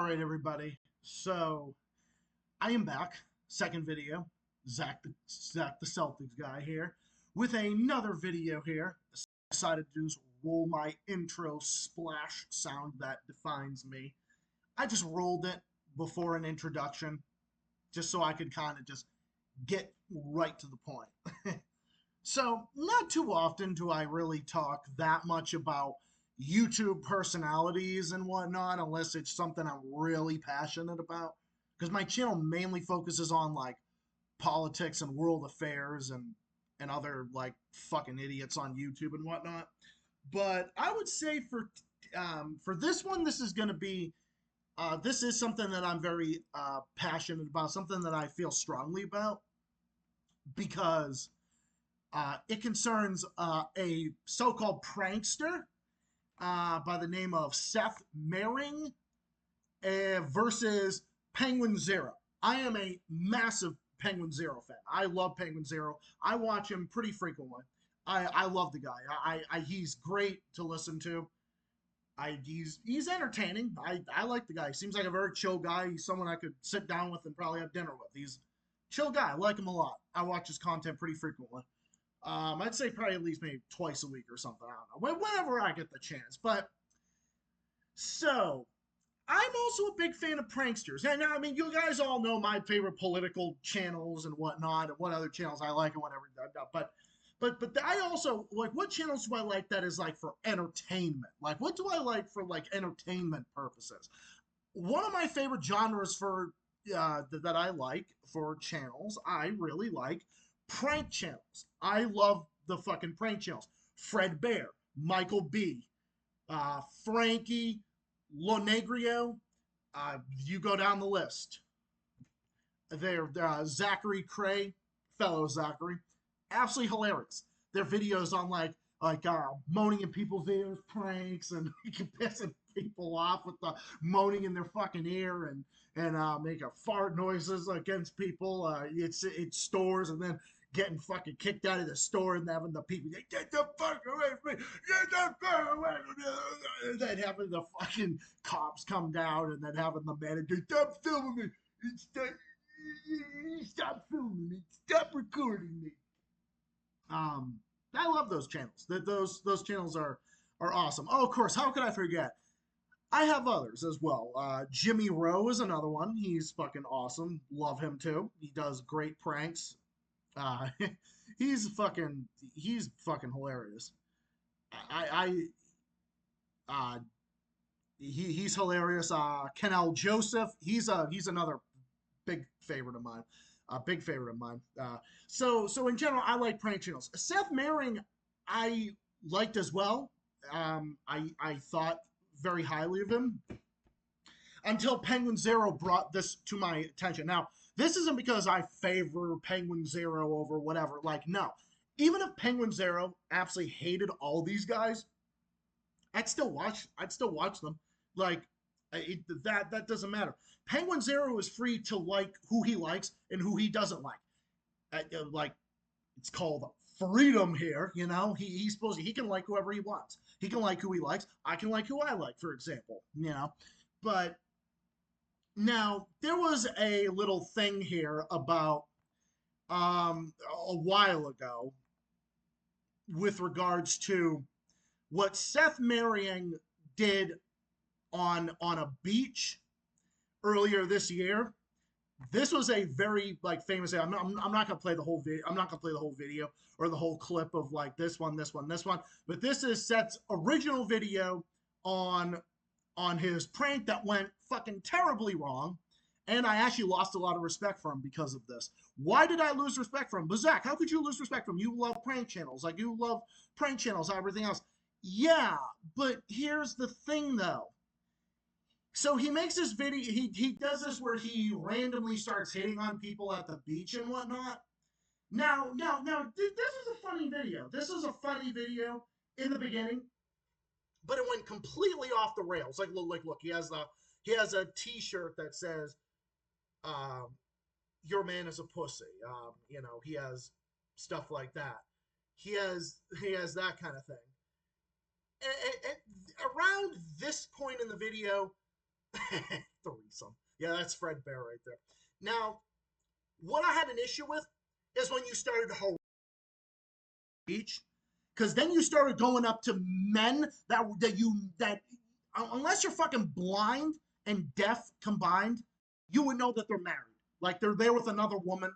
All right, everybody. So I am back. Second video. Zach the Celtics guy here with another video here. Decided to just roll my intro splash sound that defines me. I just rolled it before an introduction just so I could kind of just get right to the point. So, not too often do I really talk that much about YouTube personalities and whatnot, unless it's something I'm really passionate about. Because my channel mainly focuses on like politics and world affairs and other like fucking idiots on YouTube and whatnot. But I would say for this one, this is gonna be this is something that I'm very passionate about, something that I feel strongly about because it concerns a so-called prankster by the name of Seth Meiring versus Penguinz0. I am a massive Penguinz0 fan. I love Penguinz0. I watch him pretty frequently. I love the guy. He's great to listen to. He's entertaining. I like the guy. He seems like a very chill guy. He's someone I could sit down with and probably have dinner with. He's a chill guy. I like him a lot. I watch his content pretty frequently. I'd say probably at least maybe twice a week or something. I don't know. Whenever I get the chance. But so I'm also a big fan of pranksters. And I mean, you guys all know my favorite political channels and whatnot, and what other channels I like and whatever. But I also like, what channels do I like that is like for entertainment? Like, what do I like for like entertainment purposes? One of my favorite genres for that I like for channels, I really like prank channels. I love the fucking prank channels. Fred Beyer, Michael B, Frankie Lonigro. You go down the list. They're Zachcray, fellow Zachary, absolutely hilarious. Their videos on like moaning in people's ears, pranks, and pissing people off with the moaning in their fucking ear and making fart noises against people. It's stores, and then getting fucking kicked out of the store and having the people get the fuck away from me, get the fuck away from me, and then having the fucking cops come down and then having the manager stop filming me, stop filming me, stop recording me. I love those channels. Those channels are awesome. Oh, of course, how could I forget? I have others as well. Jimmy Rowe is another one. He's fucking awesome. Love him too. He does great pranks. Uh, he's fucking hilarious. I he's hilarious. Kanel Joseph. He's another big favorite of mine. Big favorite of mine. So in general, I like prank channels. Seth Meiring, I liked as well. I thought very highly of him until Penguinz0 brought this to my attention. Now, this isn't because I favor Penguinz0 over whatever. Like, no. Even if Penguinz0 absolutely hated all these guys, I'd still watch them. Like, that doesn't matter. Penguinz0 is free to like who he likes and who he doesn't like. Like, it's called freedom here, you know. He's supposed to, he can like whoever he wants. He can like who he likes. I can like who I like, for example, you know. But now there was a little thing here about a while ago with regards to what Seth Meiring did on a beach earlier this year. This was a very like famous. I'm not gonna play the whole video. I'm not gonna play the whole video or the whole clip of like this one. But this is Seth's original video on his prank that went fucking terribly wrong. And I actually lost a lot of respect for him because of this. Why did I lose respect for him? But Zach, how could you lose respect for him? You love prank channels. Like, you love prank channels, everything else. Yeah, but here's the thing, though. So he makes this video, he does this where he randomly starts hitting on people at the beach and whatnot. Now, this is a funny video. This is a funny video in the beginning, but it went completely off the rails. Like, look, he has a T-shirt that says, "Your man is a pussy." You know, he has stuff like that. He has that kind of thing. And around this point in the video, Threesome. Yeah, that's Fred Beyer right there. Now, what I had an issue with is when you started to hold beach, because then you started going up to men that unless you're fucking blind and deaf combined, you would know that they're married. Like they're there with another woman,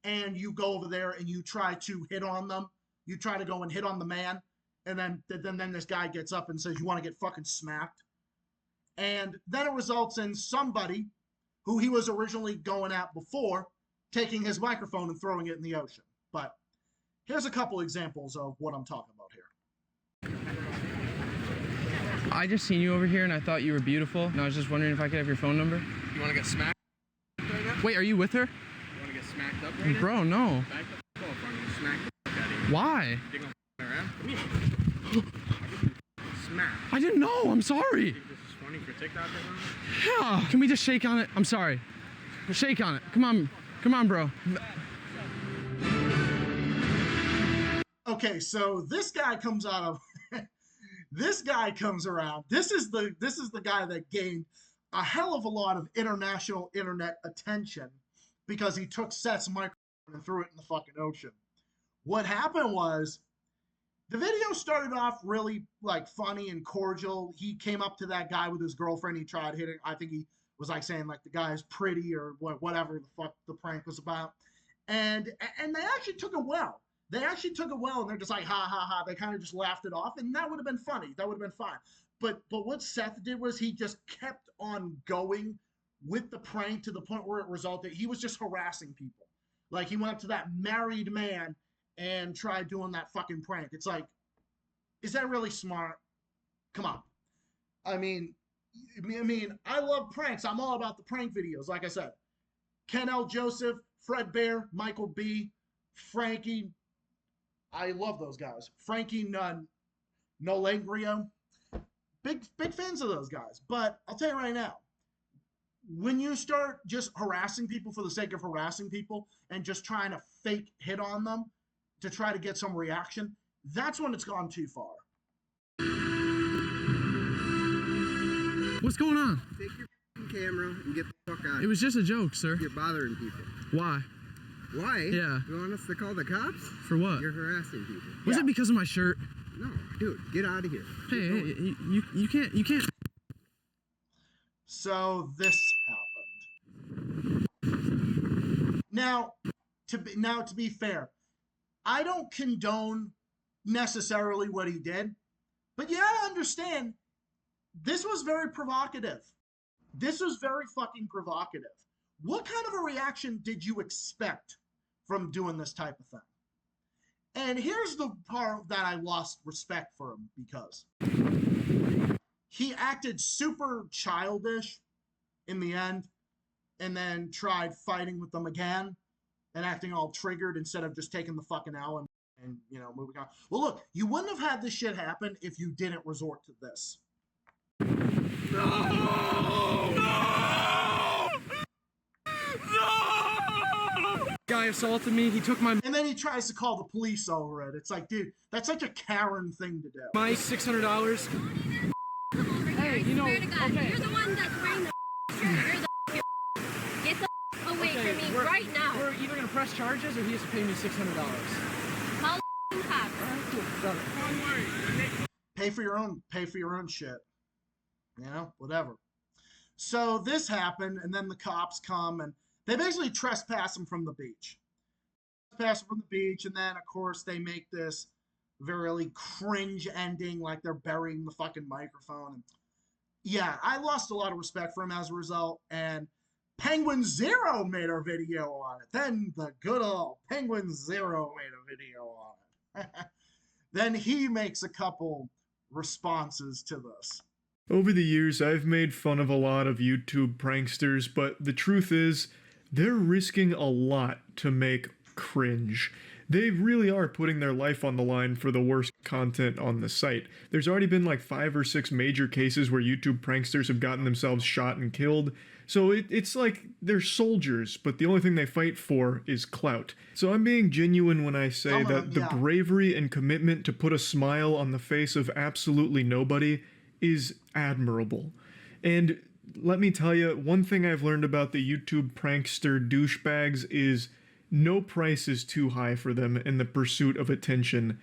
and you go over there and you try to hit on them. You try to go and hit on the man, and then this guy gets up and says, "You want to get fucking smacked?" And then it results in somebody who he was originally going at before taking his microphone and throwing it in the ocean. But here's a couple examples of what I'm talking about here. I just seen you over here and I thought you were beautiful, and I was just wondering if I could have your phone number. You want to get smacked right now? Wait, are you with her? You want to get smacked up right now? Bro, no. Back the phone from you, smack the fuck out of you. Why? You think I'm around? Come here. Smack. I didn't know, I'm sorry. You think this is funny for TikTok or something? Yeah. Can we just shake on it? I'm sorry. Shake on it. Come on, bro. Okay, so this guy comes out of this guy comes around. This is the guy that gained a hell of a lot of international internet attention because he took Seth's microphone and threw it in the fucking ocean. What happened was the video started off really like funny and cordial. He came up to that guy with his girlfriend. He tried hitting. I think he was like saying like the guy's pretty or whatever the fuck the prank was about. And they actually took it well. They actually took it well, and they're just like, ha, ha, ha. They kind of just laughed it off, and that would have been funny. That would have been fine. But what Seth did was he just kept on going with the prank to the point where it resulted. He was just harassing people. Like, he went up to that married man and tried doing that fucking prank. It's like, is that really smart? Come on. I mean, I love pranks. I'm all about the prank videos, like I said. Kanel Joseph, Fred Beyer, Michael B., Frankie. I love those guys. Frankie Lonigro. Big fans of those guys. But I'll tell you right now, when you start just harassing people for the sake of harassing people and just trying to fake hit on them to try to get some reaction, that's when it's gone too far. What's going on? Take your camera and get the fuck out. It was just a joke, sir. You're bothering people. Why? Why? Yeah. You want us to call the cops? For what? You're harassing people. Was it because of my shirt? No, dude, get out of here. Hey, you can't. So this happened. Now, to be fair, I don't condone necessarily what he did, but yeah, I understand. This was very provocative. This was very fucking provocative. What kind of a reaction did you expect from doing this type of thing? And here's the part that I lost respect for him because he acted super childish in the end and then tried fighting with them again and acting all triggered instead of just taking the fucking L and moving on. Well, look, you wouldn't have had this shit happen if you didn't resort to this. No! Guy assaulted me. He took my. And then he tries to call the police over it. It's like, dude, that's such a Karen thing to do. My $600. Hey, you know, swear to God, okay. you're the one that's wearing the shirt. You're the get the away from me right now. We're either gonna press charges or he has to pay me $600. Call the cops. Pay for your own shit. Whatever. So this happened, and then the cops come and they basically trespass him from the beach. And then, of course, they make this very cringe ending, like they're burying the fucking microphone. And yeah, I lost a lot of respect for him as a result, and Penguinz0 made a video on it. Then the good old Penguinz0 made a video on it. Then he makes a couple responses to this. Over the years, I've made fun of a lot of YouTube pranksters, but the truth is, they're risking a lot to make cringe. They really are putting their life on the line for the worst content on the site. There's already been like 5 or 6 major cases where YouTube pranksters have gotten themselves shot and killed. So it's like they're soldiers, but the only thing they fight for is clout. So I'm being genuine when I say that the bravery and commitment to put a smile on the face of absolutely nobody is admirable. And let me tell you, one thing I've learned about the YouTube prankster douchebags is no price is too high for them in the pursuit of attention,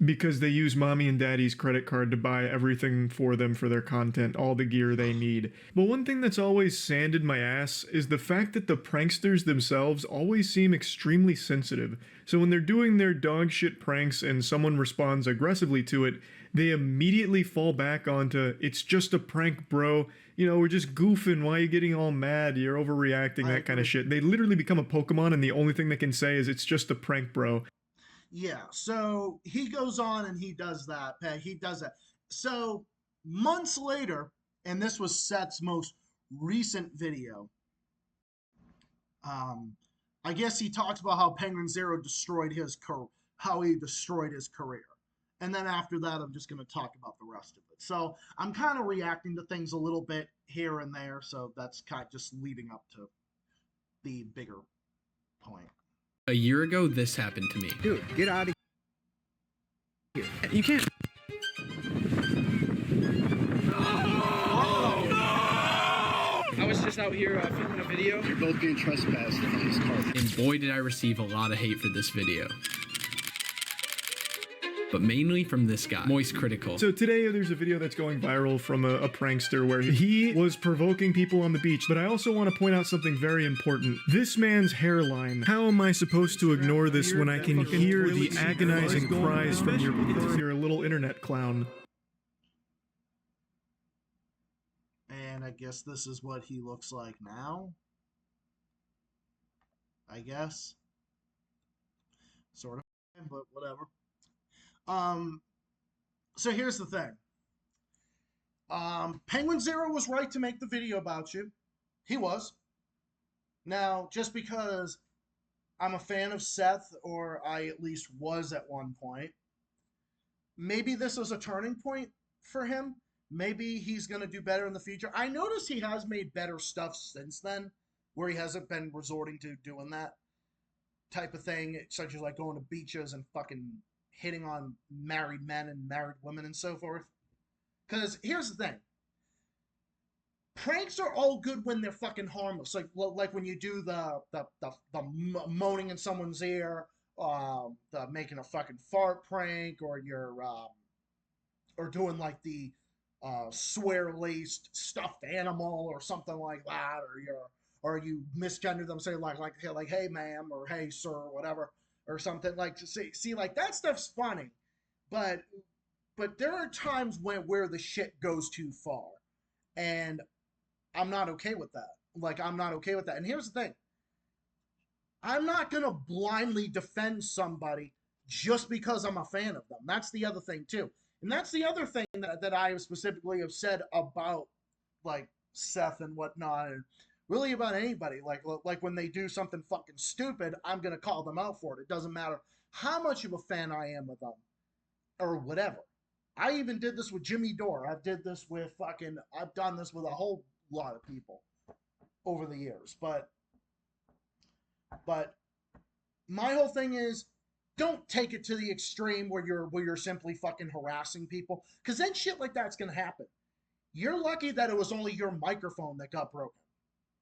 because they use mommy and daddy's credit card to buy everything for them for their content, all the gear they need. But one thing that's always sanded my ass is the fact that the pranksters themselves always seem extremely sensitive. So when they're doing their dog shit pranks and someone responds aggressively to it, they immediately fall back onto, it's just a prank, bro. You know, we're just goofing. Why are you getting all mad? You're overreacting, that kind of shit. They literally become a Pokemon, and the only thing they can say is, it's just a prank, bro. Yeah, so he goes on and he does that. He does that. So months later, and this was Seth's most recent video, I guess he talks about how Penguinz0 destroyed his how he destroyed his career. And then after that, I'm just going to talk about the rest of it. So I'm kind of reacting to things a little bit here and there. So that's kind of just leading up to the bigger point. A year ago, this happened to me. Dude, get out of here. You can't. I was just out here filming a video. You're both being trespassed in this car. And boy, did I receive a lot of hate for this video. But mainly from this guy, Moist Critical. So today there's a video that's going viral from a prankster where he was provoking people on the beach. But I also want to point out something very important. This man's hairline. How am I supposed to ignore this when I can hear the agonizing cries from you're a little internet clown? And I guess this is what he looks like now. I guess. Sort of, but whatever. So here's the thing. Penguinz0 was right to make the video about you. He was. Now, just because I'm a fan of Seth, or I at least was at one point, maybe this was a turning point for him. Maybe he's going to do better in the future. I noticed he has made better stuff since then, where he hasn't been resorting to doing that type of thing, such as like going to beaches and fucking hitting on married men and married women and so forth. Because here's the thing. Pranks are all good when they're fucking harmless. Like when you do the moaning in someone's ear, the making a fucking fart prank, or you're or doing like the swear-laced stuffed animal or something like that, or you misgender them, say like hey ma'am or hey sir or whatever, or something like to see like that stuff's funny, but there are times where the shit goes too far, and I'm not okay with that. Like, I'm not okay with that. And here's the thing. I'm not going to blindly defend somebody just because I'm a fan of them. That's the other thing, too. And that's the other thing that I specifically have said about, like, Seth and whatnot, and really about anybody. Like when they do something fucking stupid, I'm going to call them out for it. It doesn't matter how much of a fan I am of them or whatever. I even did this with Jimmy Dore. I've done this with a whole lot of people over the years. But my whole thing is, don't take it to the extreme where you're simply fucking harassing people, because then shit like that's gonna happen. You're lucky that it was only your microphone that got broken.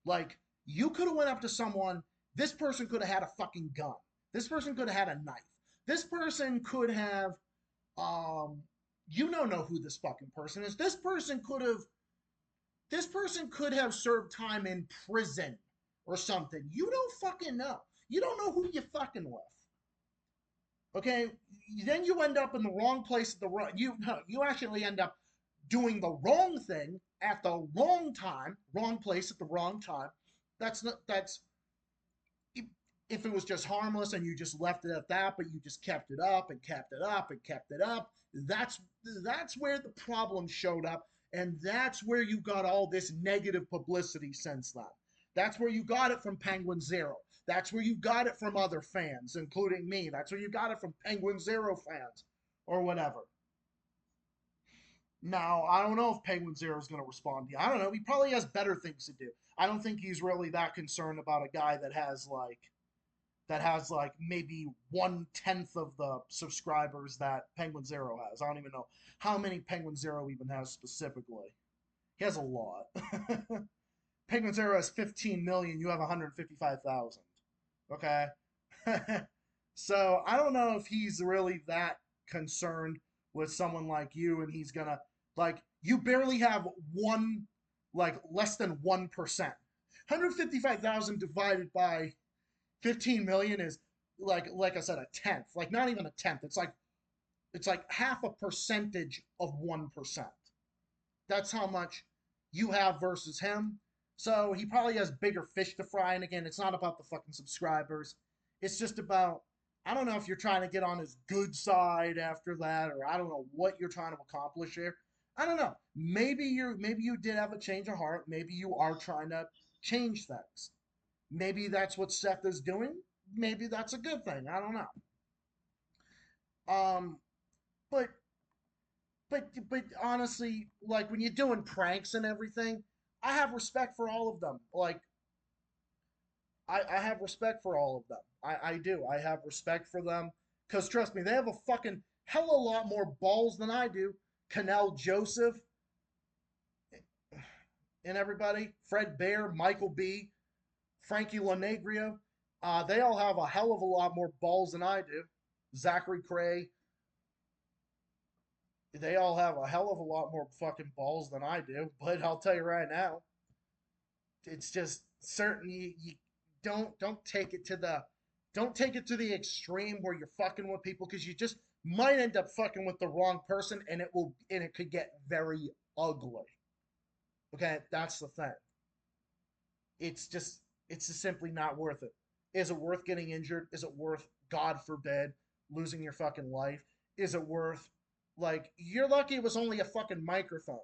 Like, you could have went up to someone. This person could have had a fucking gun. This person could have had a knife. This person could have, you don't know who this fucking person is. This person could have served time in prison or something. You don't fucking know. You don't know who you're fucking with. Okay? Then you end up in the wrong place at the wrong... You actually end up doing the wrong thing at the wrong time, wrong place at the wrong time. That's if it was just harmless and you just left it at that, but you just kept it up and kept it up and kept it up, that's where the problem showed up, and that's where you got all this negative publicity since then. That's where you got it from Penguinz0. That's where you got it from other fans, including me. That's where you got it from Penguinz0 fans or whatever. Now, I don't know if Penguinz0 is going to respond to you. I don't know. He probably has better things to do. I don't think he's really that concerned about a guy that has like maybe 1/10 of the subscribers that Penguinz0 has. I don't even know how many Penguinz0 even has specifically. He has a lot. Penguinz0 has 15 million. You have 155,000. Okay. So I don't know if he's really that concerned with someone like you, and he's gonna like you barely have one, like less than 1%. 155,000 divided by 15 million is like I said, a tenth. Like not even a tenth. It's like half a percentage of 1%. That's how much you have versus him. So he probably has bigger fish to fry. And again, it's not about the fucking subscribers. It's just about, I don't know if you're trying to get on his good side after that, or I don't know what you're trying to accomplish here. I don't know. Maybe you did have a change of heart. Maybe you are trying to change things. Maybe that's what Seth is doing. Maybe that's a good thing. I don't know. But honestly, like when you're doing pranks and everything, I have respect for all of them. Like I have respect for all of them. I do. I have respect for them. Because trust me, they have a fucking hell of a lot more balls than I do. Kanel Joseph and everybody. Fred Beyer, Michael B., Frankie Lonigro. They all have a hell of a lot more balls than I do. Zachcray. They all have a hell of a lot more fucking balls than I do. But I'll tell you right now, it's just certain you don't take it to the extreme where you're fucking with people, because you just might end up fucking with the wrong person, and it could get very ugly. Okay, that's the thing. It's just simply not worth it. Is it worth getting injured? Is it worth, God forbid, losing your fucking life? Is it worth, like, you're lucky it was only a fucking microphone.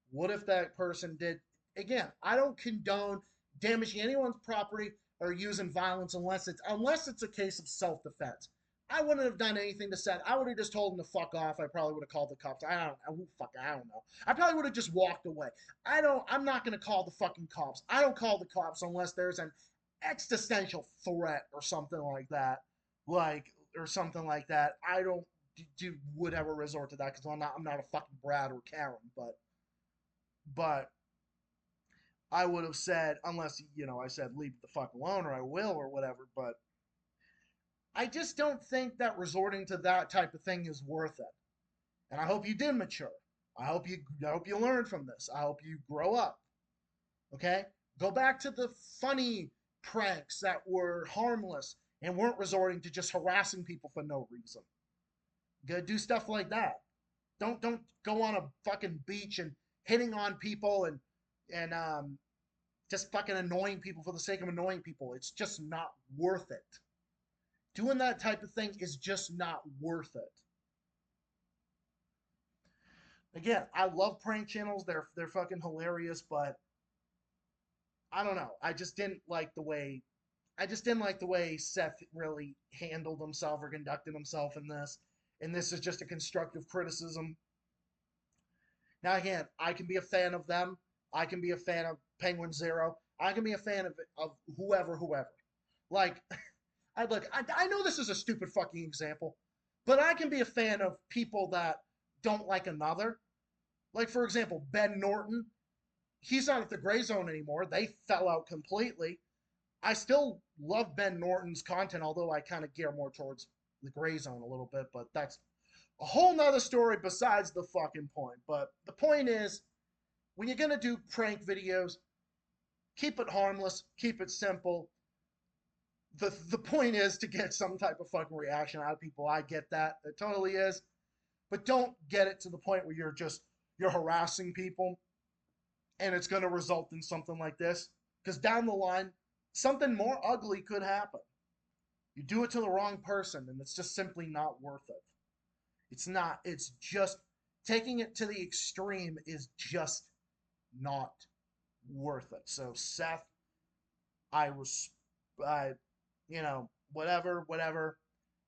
What if that person did, again, I don't condone damaging anyone's property or using violence unless it's a case of self-defense. I wouldn't have done anything to Seth. I would have just told him to fuck off. I probably would have called the cops. I don't know. I probably would have just walked away. I'm not going to call the fucking cops. I don't call the cops unless there's an existential threat or something like that. I don't would ever resort to that, because I'm not a fucking Brad or Karen, but I would have said, unless, I said leave the fuck alone or I will or whatever, but I just don't think that resorting to that type of thing is worth it. And I hope you did mature. I hope you learn from this. I hope you grow up. Okay? Go back to the funny pranks that were harmless and weren't resorting to just harassing people for no reason. Go do stuff like that. Don't go on a fucking beach and hitting on people and just fucking annoying people for the sake of annoying people. It's just not worth it. Doing that type of thing is just not worth it. Again, I love prank channels. They're fucking hilarious, but I don't know. I just didn't like the way Seth really handled himself or conducted himself in this. And this is just a constructive criticism. Now again, I can be a fan of them. I can be a fan of Penguinz0. I can be a fan of whoever. Like, I know this is a stupid fucking example, but I can be a fan of people that don't like another. Like, for example, Ben Norton. He's not at the Gray Zone anymore. They fell out completely. I still love Ben Norton's content, although I kind of gear more towards the Gray Zone a little bit, but that's a whole nother story besides the fucking point. But the point is, when you're going to do prank videos, keep it harmless, keep it simple. The point is to get some type of fucking reaction out of people. I get that. It totally is. But don't get it to the point where you're harassing people and it's going to result in something like this. Because down the line, something more ugly could happen. You do it to the wrong person, and it's just simply not worth it. It's not. It's just taking it to the extreme is just not worth it. So Seth, whatever.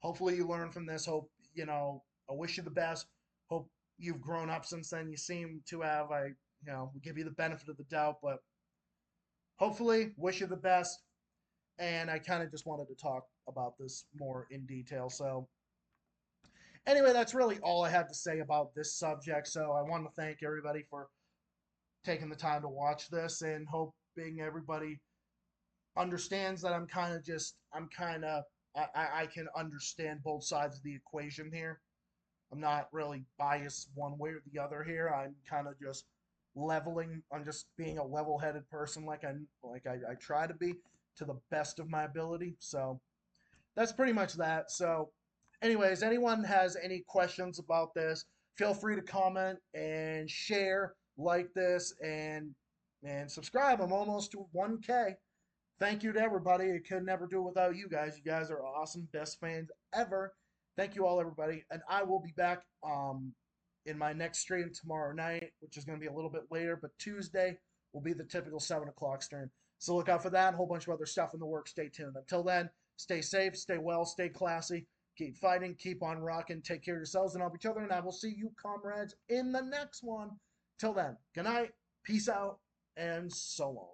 Hopefully you learn from this. Hope, I wish you the best. Hope you've grown up since then. You seem to have. We give you the benefit of the doubt, but hopefully, wish you the best. And I kind of just wanted to talk about this more in detail. So anyway, that's really all I had to say about this subject. So I want to thank everybody for taking the time to watch this, and hoping everybody understands that I can understand both sides of the equation here. I'm not really biased one way or the other here. I'm kind of just leveling. I'm just being a level-headed person, like I try to be, to the best of my ability. So that's pretty much that. So, anyways, anyone has any questions about this, feel free to comment and share, like this, and subscribe. I'm almost to 1K. Thank you to everybody. I could never do it without you guys. You guys are awesome, best fans ever. Thank you all, everybody. And I will be back in my next stream tomorrow night, which is going to be a little bit later, but Tuesday will be the typical 7 o'clock stream. So look out for that. A whole bunch of other stuff in the works. Stay tuned. Until then, stay safe, stay well, stay classy, keep fighting, keep on rocking, take care of yourselves and of each other, and I will see you, comrades, in the next one. Till then, good night, peace out, and so long.